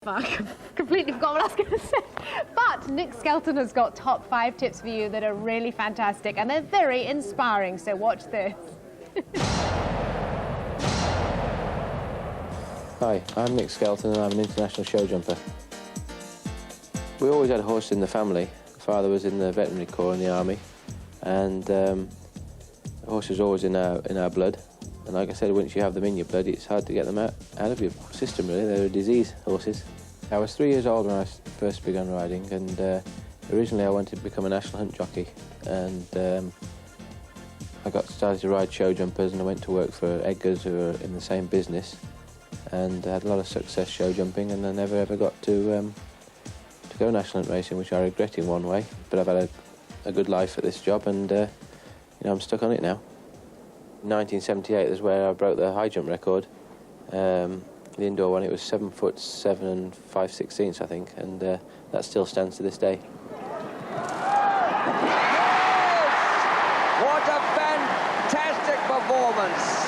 I completely forgot what I was going to say. But Nick Skelton has got top 5 tips for you that are really fantastic and they're very inspiring, so watch this. Hi, I'm Nick Skelton and I'm an international show jumper. We always had a horse in the family. My father was in the veterinary corps in the army, and the horse is always in our blood. And like I said, once you have them in your blood, it's hard to get them out of your system, really. They're a disease, horses. I was 3 years old when I first began riding, and originally I wanted to become a national hunt jockey. And I got started to ride show jumpers, and I went to work for Edgar's, who were in the same business, and I had a lot of success show jumping, and I never ever got to go national hunt racing, which I regret in one way. But I've had a good life at this job, and you know, I'm stuck on it now. 1978 is where I broke the high jump record. The indoor one, it was 7 foot 7 and 5/16, I think, and that still stands to this day. What a fantastic performance!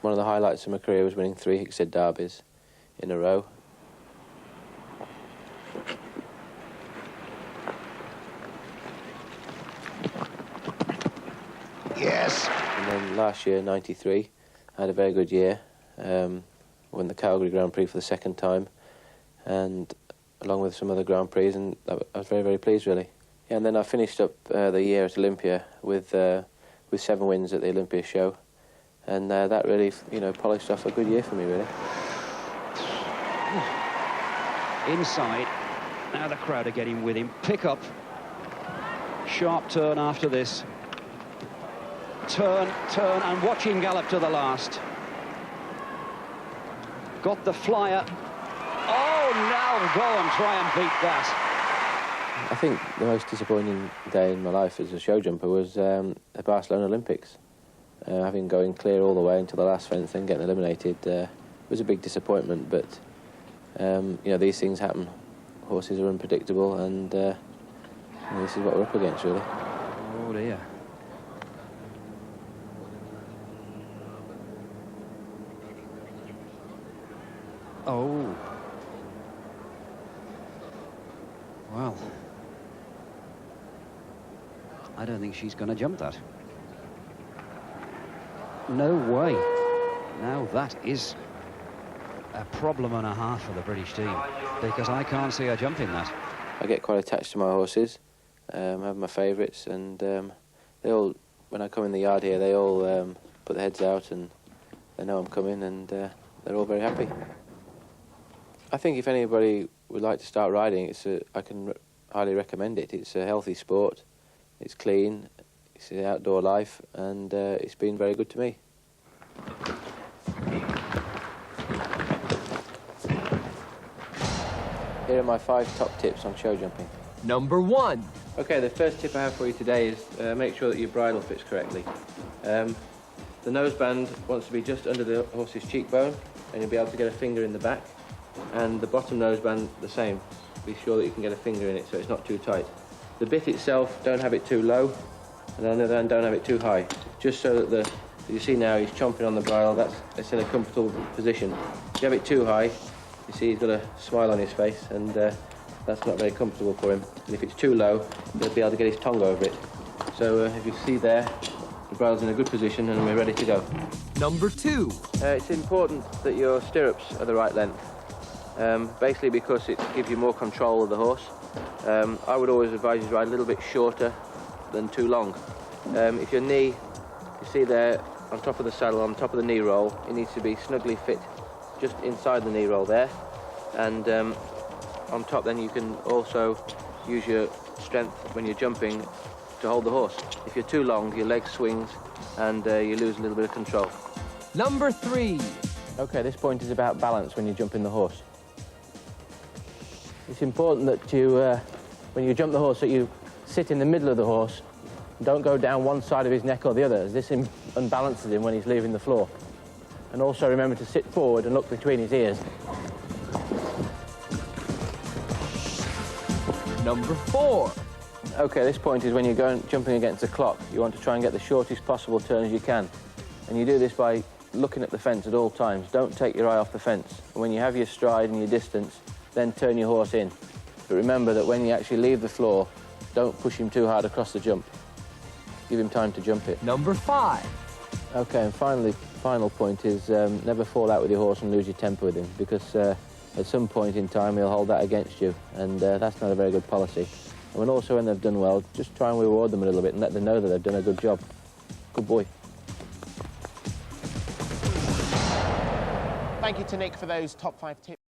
One of the highlights of my career was winning 3 Hickshead derbies in a row. Yes. And then last year, 93, I had a very good year. Won the Calgary Grand Prix for the 2nd time, and along with some other Grand Prix, and I was very, very pleased, really. Yeah, and then I finished up the year at Olympia with 7 wins at the Olympia show, and that really, you know, polished off a good year for me, really. Inside. Now the crowd are getting with him. Pick up. Sharp turn after this. Turn, and watch him gallop to the last. Got the flyer. Oh, now go and try and beat that. I think the most disappointing day in my life as a show jumper was the Barcelona Olympics. Having going clear all the way until the last fence and getting eliminated was a big disappointment, but you know, these things happen. Horses are unpredictable, and this is what we're up against, really. Oh, dear. Oh. Well, I don't think she's going to jump that. No way. Now that is a problem and a half for the British team, because I can't see her jumping that. I get quite attached to my horses. I have my favourites, and they all, when I come in the yard here, they all put their heads out and they know I'm coming, and they're all very happy. I think if anybody would like to start riding, I can highly recommend it. It's a healthy sport, it's clean, it's an outdoor life, and it's been very good to me. Here are my 5 top tips on show jumping. Number 1. Okay, the first tip I have for you today is make sure that your bridle fits correctly. The noseband wants to be just under the horse's cheekbone, and you'll be able to get a finger in the back. And the bottom noseband the same. Be sure that you can get a finger in it so it's not too tight. The bit itself, don't have it too low, and on the other hand, don't have it too high. Just so that you see now he's chomping on the bridle, it's in a comfortable position. If you have it too high, you see he's got a smile on his face, and that's not very comfortable for him. And if it's too low, he'll be able to get his tongue over it. So if you see there, the bridle's in a good position and we're ready to go. Number 2. It's important that your stirrups are the right length. Basically because it gives you more control of the horse. I would always advise you to ride a little bit shorter than too long. If your knee, you see there on top of the saddle, on top of the knee roll, it needs to be snugly fit just inside the knee roll there. And on top then you can also use your strength when you're jumping to hold the horse. If you're too long, your leg swings and you lose a little bit of control. Number 3. Okay, this point is about balance when you're jumping the horse. It's important that you, when you jump the horse, that you sit in the middle of the horse. Don't go down one side of his neck or the other, as this unbalances him when he's leaving the floor. And also remember to sit forward and look between his ears. Number 4. Okay, this point is when you're jumping against the clock. You want to try and get the shortest possible turn as you can. And you do this by looking at the fence at all times. Don't take your eye off the fence. When you have your stride and your distance, then turn your horse in. But remember that when you actually leave the floor, don't push him too hard across the jump. Give him time to jump it. Number 5. OK, and final point is never fall out with your horse and lose your temper with him, because at some point in time he'll hold that against you, and that's not a very good policy. And also when they've done well, just try and reward them a little bit and let them know that they've done a good job. Good boy. Thank you to Nick for those top 5 tips.